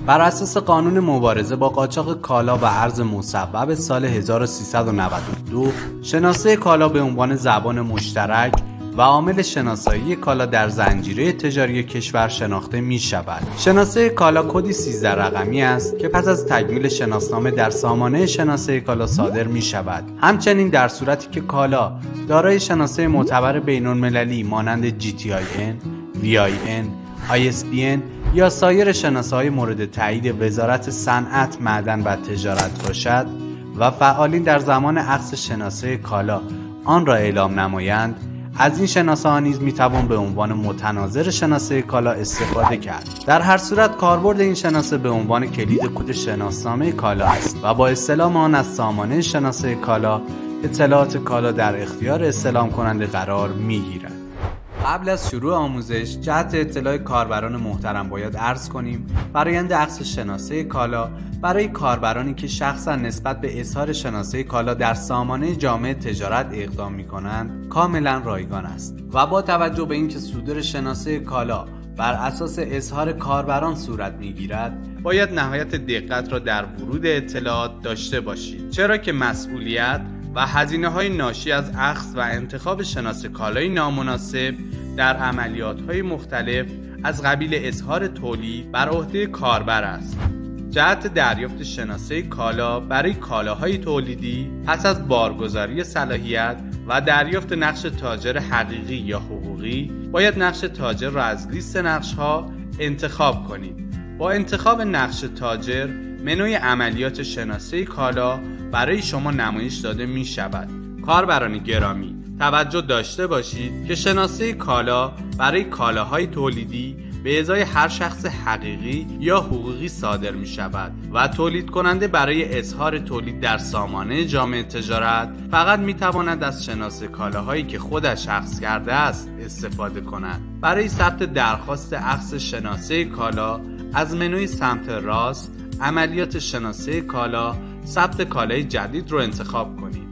بر اساس قانون مبارزه با قاچاق کالا و ارز مصوب سال 1392 شناسه کالا به عنوان زبان مشترک و عامل شناسایی کالا در زنجیره تجاری کشور شناخته می شود. شناسه کالا کدی 13 رقمی است که پس از تکمیل شناسنامه در سامانه شناسه کالا صادر می شود. همچنین در صورتی که کالا دارای شناسه معتبر بین‌المللی مانند GTIN، VIN، ISBN یا سایر شناسه‌های مورد تایید وزارت صنعت، معدن و تجارت باشد و فعالین در زمان اخذ شناسه کالا آن را اعلام نمایند، از این شناسه ها نیز میتوان به عنوان متناظر شناسه کالا استفاده کرد. در هر صورت کاربرد این شناسه به عنوان کلید کد شناسنامه کالا است و با استلام آن از سامانه شناسه کالا اطلاعات کالا در اختیار استلام کننده قرار میگیرد. قبل از شروع آموزش جهت اطلاع کاربران محترم باید عرض کنیم فرآیند اخذ شناسه کالا برای کاربرانی که شخصا نسبت به اظهار شناسه کالا در سامانه جامعه تجارت اقدام می‌کنند کاملا رایگان است و با توجه به اینکه صدور شناسه کالا بر اساس اظهار کاربران صورت می‌گیرد باید نهایت دقت را در ورود اطلاعات داشته باشید، چرا که مسئولیت و هزینه‌های ناشی از اخذ و انتخاب شناسه کالای نامناسب در عملیات‌های مختلف از قبیل اظهار تولید بر عهده کاربر است. جهت دریافت شناسه کالا برای کالاهای تولیدی پس از بارگذاری صلاحیت و دریافت نقش تاجر حقیقی یا حقوقی باید نقش تاجر را از لیست نقش‌ها انتخاب کنید. با انتخاب نقش تاجر منوی عملیات شناسه کالا برای شما نمایش داده می شود. کاربران گرامی توجه داشته باشید که شناسه کالا برای کالاهای تولیدی به ازای هر شخص حقیقی یا حقوقی صادر می شود و تولید کننده برای اظهار تولید در سامانه جامعه تجارت فقط می تواند از شناسه کالاهایی که خودش اخذ کرده است استفاده کند. برای ثبت درخواست اخذ شناسه کالا از منوی سمت راست عملیات شناسه کالا ثبت کالای جدید رو انتخاب کنید.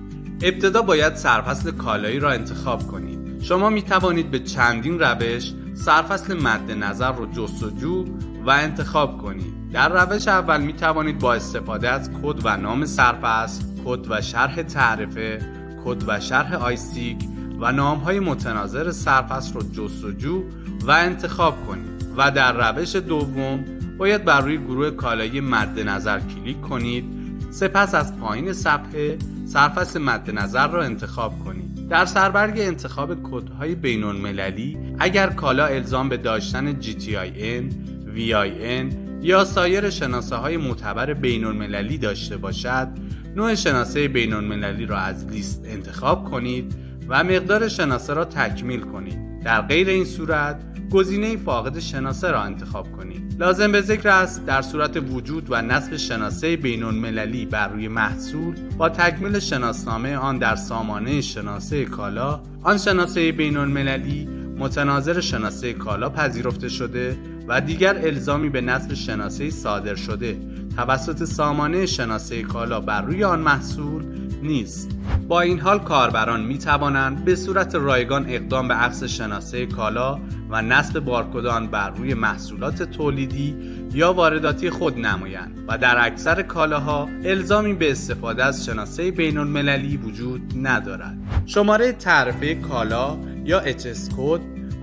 ابتدا باید سرفصل کالایی را انتخاب کنید. شما می توانید به چندین روش سرفصل مد نظر رو جستجو و انتخاب کنید. در روش اول می توانید با استفاده از کد و نام سرفصل، کد و شرح تعرفه، کد و شرح آیسیک و نام‌های متناظر سرفصل رو جستجو و انتخاب کنید و در روش دوم باید بر روی گروه کالایی مد نظر کلیک کنید. سپس از پایین صفحه سرفصل مد نظر را انتخاب کنید. در سربرگ انتخاب کدهای بین‌المللی اگر کالا الزام به داشتن GTIN، VIN یا سایر شناسه‌های معتبر بین‌المللی داشته باشد، نوع شناسه بین‌المللی را از لیست انتخاب کنید و مقدار شناسه را تکمیل کنید. در غیر این صورت گزینه فاقد شناسه را انتخاب کنید. لازم به ذکر است در صورت وجود و نصب شناسه بین‌المللی بر روی محصول با تکمیل شناسنامه آن در سامانه شناسه کالا، آن شناسه بین‌المللی متناظر شناسه کالا پذیرفته شده و دیگر الزامی به نصب شناسه صادر شده توسط سامانه شناسه کالا بر روی آن محصول نیست. با این حال کاربران می توانند به صورت رایگان اقدام به اخذ شناسه کالا و نصب بارکد آن بر روی محصولات تولیدی یا وارداتی خود نمایند و در اکثر کالاها الزامی به استفاده از شناسه بین‌المللی وجود ندارد. شماره تعرفه کالا یا HS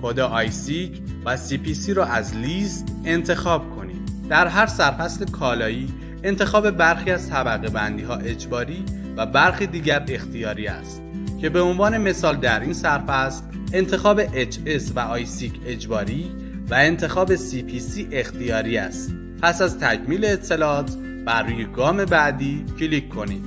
کد آیسیک و CPC را از لیست انتخاب کنید. در هر سرفصل کالایی انتخاب برخی از طبقه بندی ها اجباری و برخی دیگر اختیاری است که به عنوان مثال در این سرفصل انتخاب HS و آیسیک اجباری و انتخاب CPC اختیاری است. پس از تکمیل اطلاعات بر روی گام بعدی کلیک کنید.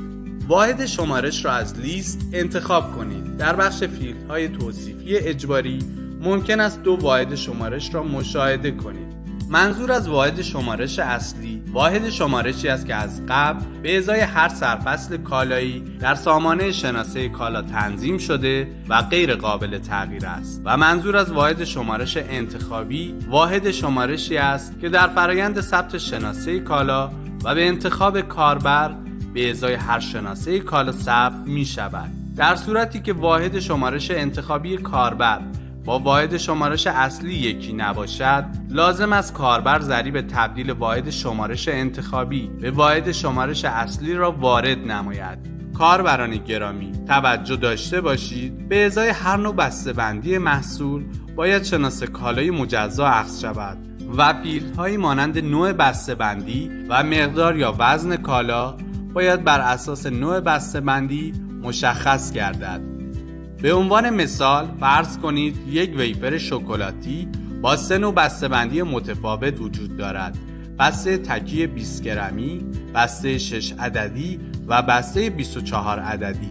واحد شمارش را از لیست انتخاب کنید. در بخش فیلدهای توصیفی اجباری ممکن است دو واحد شمارش را مشاهده کنید. منظور از واحد شمارش اصلی واحد شمارشی است که از قبل به ازای هر سرفصل کالایی در سامانه شناسه کالا تنظیم شده و غیر قابل تغییر است و منظور از واحد شمارش انتخابی واحد شمارشی است که در فرآیند ثبت شناسه کالا و به انتخاب کاربر به ازای هر شناسه کالا ثبت می شود. در صورتی که واحد شمارش انتخابی کاربر با واحد شمارش اصلی یکی نباشد، لازم است کاربر ضریب تبدیل واحد شمارش انتخابی به واحد شمارش اصلی را وارد نماید. کاربران گرامی، توجه داشته باشید به ازای هر نوع بسته‌بندی محصول باید شناسه کالای مجزا اخذ شود و فیلدهایی مانند نوع بسته‌بندی و مقدار یا وزن کالا باید بر اساس نوع بسته‌بندی مشخص گردد. به عنوان مثال فرض کنید یک ویفر شکلاتی با 3 نوع بسته‌بندی متفاوت وجود دارد: بسته تکی 20 گرمی، بسته 6 عددی و بسته 24 عددی.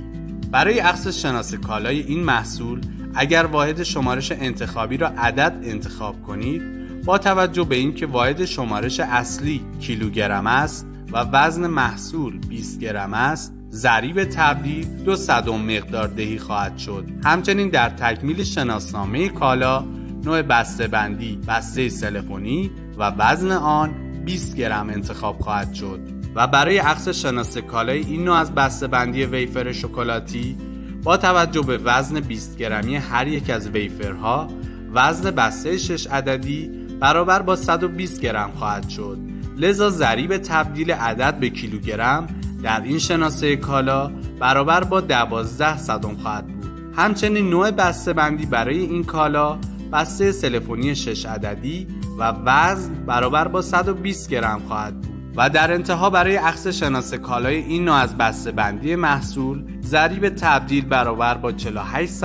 برای اخذ شناسه کالای این محصول اگر واحد شمارش انتخابی را عدد انتخاب کنید، با توجه به اینکه واحد شمارش اصلی کیلوگرم است و وزن محصول 20 گرم است، ضریب تبدیل 2/100 مقدار دهی خواهد شد. همچنین در تکمیل شناسنامه کالا نوع بسته‌بندی بسته سلفونی و وزن آن 20 گرم انتخاب خواهد شد و برای اخذ شناسه کالای این نوع از بسته‌بندی ویفر شکلاتی با توجه به وزن 20 گرمی هر یک از ویفرها، وزن بسته 6 عددی برابر با 120 گرم خواهد شد. لذا ضریب تبدیل عدد به کیلوگرم در این شناسه کالا برابر با 12 خواهد بود. همچنین نوع بسته‌بندی برای این کالا بسته سلفونی 6 عددی و وزن برابر با 120 گرم خواهد بود. و در انتها برای اخذ شناسه کالای این نوع از بسته‌بندی محصول، ضریب تبدیل برابر با 48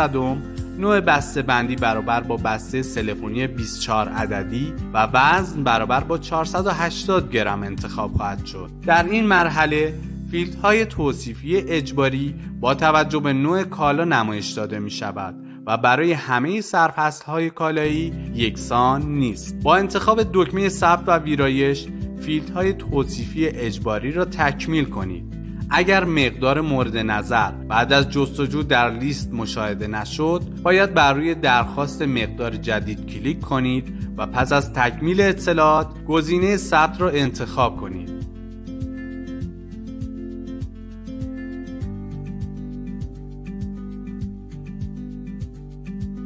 نوع بسته‌بندی برابر با بسته سلفونی 24 عددی و وزن برابر با 480 گرم انتخاب خواهد شد. در این مرحله فیلدهای توصیفی اجباری با توجه به نوع کالا نمایش داده می شود و برای همه سرفصل‌های کالایی یکسان نیست. با انتخاب دکمه ثبت و ویرایش فیلدهای توصیفی اجباری را تکمیل کنید. اگر مقدار مورد نظر بعد از جستجو در لیست مشاهده نشد، باید بر روی درخواست مقدار جدید کلیک کنید و پس از تکمیل اطلاعات گزینه ثبت را انتخاب کنید.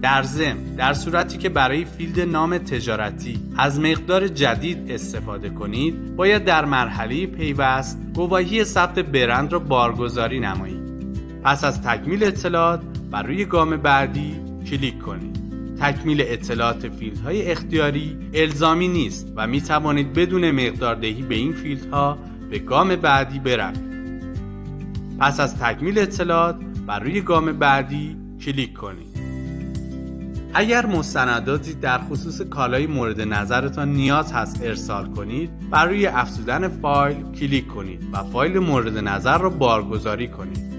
در ضمن در صورتی که برای فیلد نام تجارتی از مقدار جدید استفاده کنید، باید در مرحله پیوست گواهی ثبت برند را بارگذاری نمایید. پس از تکمیل اطلاعات بر روی گام بعدی کلیک کنید. تکمیل اطلاعات فیلدهای اختیاری الزامی نیست و می توانید بدون مقداردهی به این فیلدها به گام بعدی بروید. پس از تکمیل اطلاعات بر روی گام بعدی کلیک کنید. اگر مستنداتی در خصوص کالای مورد نظرتان نیاز هست ارسال کنید، بر روی افزودن فایل کلیک کنید و فایل مورد نظر را بارگذاری کنید.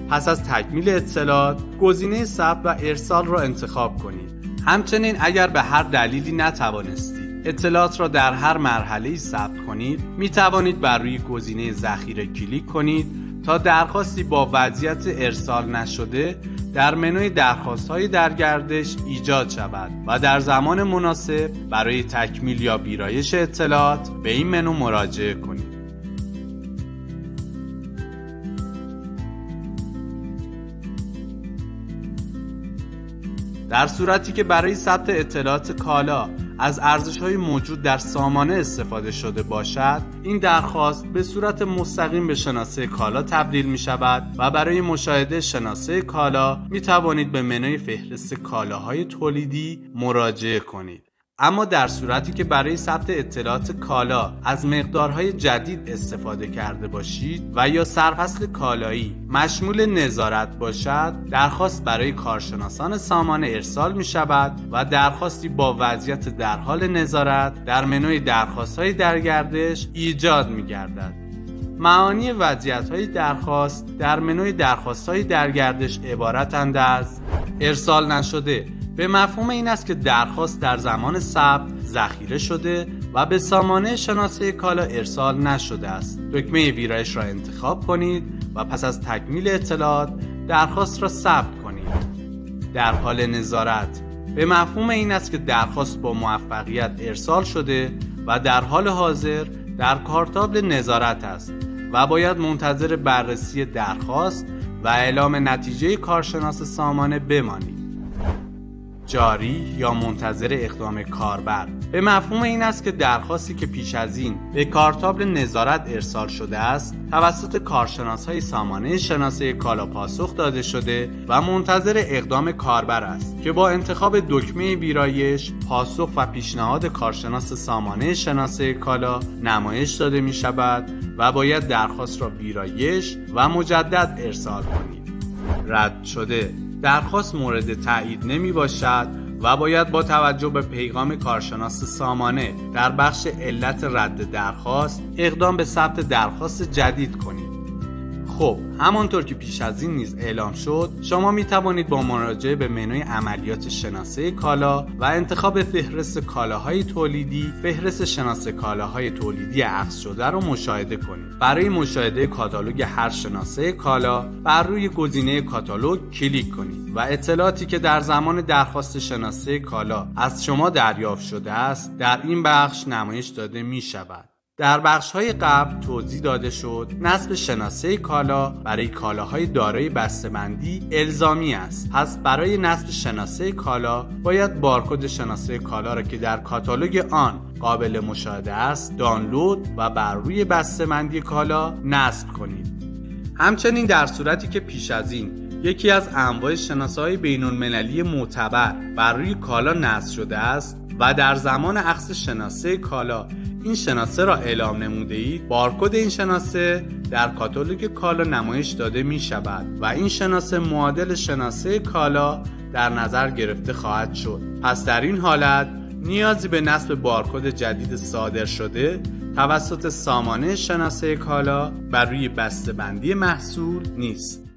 پس از تکمیل اطلاعات گزینه ثبت و ارسال را انتخاب کنید. همچنین اگر به هر دلیلی نتوانستید اطلاعات را در هر مرحله‌ای ثبت کنید، می توانید بر روی گزینه ذخیره کلیک کنید تا درخواستی با وضعیت ارسال نشده در منوی درخواست‌های در گردش ایجاد شود و در زمان مناسب برای تکمیل یا ویرایش اطلاعات به این منو مراجعه کنید. در صورتی که برای ثبت اطلاعات کالا از ارزش‌های موجود در سامانه استفاده شده باشد، این درخواست به صورت مستقیم به شناسه کالا تبدیل می شود و برای مشاهده شناسه کالا می توانید به منوی فهرست کالاهای تولیدی مراجعه کنید. اما در صورتی که برای ثبت اطلاعات کالا از مقدارهای جدید استفاده کرده باشید و یا سرفصل کالایی مشمول نظارت باشد، درخواست برای کارشناسان سامانه ارسال می شود و درخواستی با وضعیت در حال نظارت در منوی درخواست‌های در گردش ایجاد می گردد. معانی وضعیت‌های درخواست در منوی درخواست‌های در گردش عبارتند از: ارسال نشده به مفهوم این است که درخواست در زمان ثبت ذخیره شده و به سامانه شناسه کالا ارسال نشده است. دکمه ویرایش را انتخاب کنید و پس از تکمیل اطلاعات درخواست را ثبت کنید. در حال نظارت به مفهوم این است که درخواست با موفقیت ارسال شده و در حال حاضر در کارتابل نظارت است و باید منتظر بررسی درخواست و اعلام نتیجه کارشناس سامانه بمانید. جاری یا منتظر اقدام کاربر به مفهوم این است که درخواستی که پیش از این به کارتابل نظارت ارسال شده است توسط کارشناس‌های سامانه شناسه کالا پاسخ داده شده و منتظر اقدام کاربر است که با انتخاب دکمه ویرایش پاسخ و پیشنهاد کارشناس سامانه شناسه کالا نمایش داده می شود و باید درخواست را ویرایش و مجدد ارسال کنید. رد شده درخواست مورد تایید نمی باشد و باید با توجه به پیغام کارشناس سامانه در بخش علت رد درخواست اقدام به ثبت درخواست جدید کنید. خب همانطور که پیش از این نیز اعلام شد، شما می توانید با مراجعه به منوی عملیات شناسه کالا و انتخاب فهرست کالاهای تولیدی، فهرست شناسه کالاهای تولیدی اخذ شده را مشاهده کنید. برای مشاهده کاتالوگ هر شناسه کالا بر روی گزینه کاتالوگ کلیک کنید و اطلاعاتی که در زمان درخواست شناسه کالا از شما دریافت شده است در این بخش نمایش داده می شود. در بخش‌های قبل توضیح داده شد نصب شناسه کالا برای کالاهای دارای بسته‌بندی الزامی است. پس برای نصب شناسه کالا باید بارکد شناسه کالا را که در کاتالوگ آن قابل مشاهده است دانلود و بر روی بسته‌بندی کالا نصب کنید. همچنین در صورتی که پیش از این یکی از انواع شناسه‌های بین‌المللی معتبر بر روی کالا نصب شده است و در زمان اخذ شناسه کالا این شناسه را اعلام نموده اید، بارکد این شناسه در کاتالوگ کالا نمایش داده می شود و این شناسه معادل شناسه کالا در نظر گرفته خواهد شد. پس در این حالت نیازی به نصب بارکد جدید صادر شده توسط سامانه شناسه کالا بر روی بسته‌بندی محصول نیست.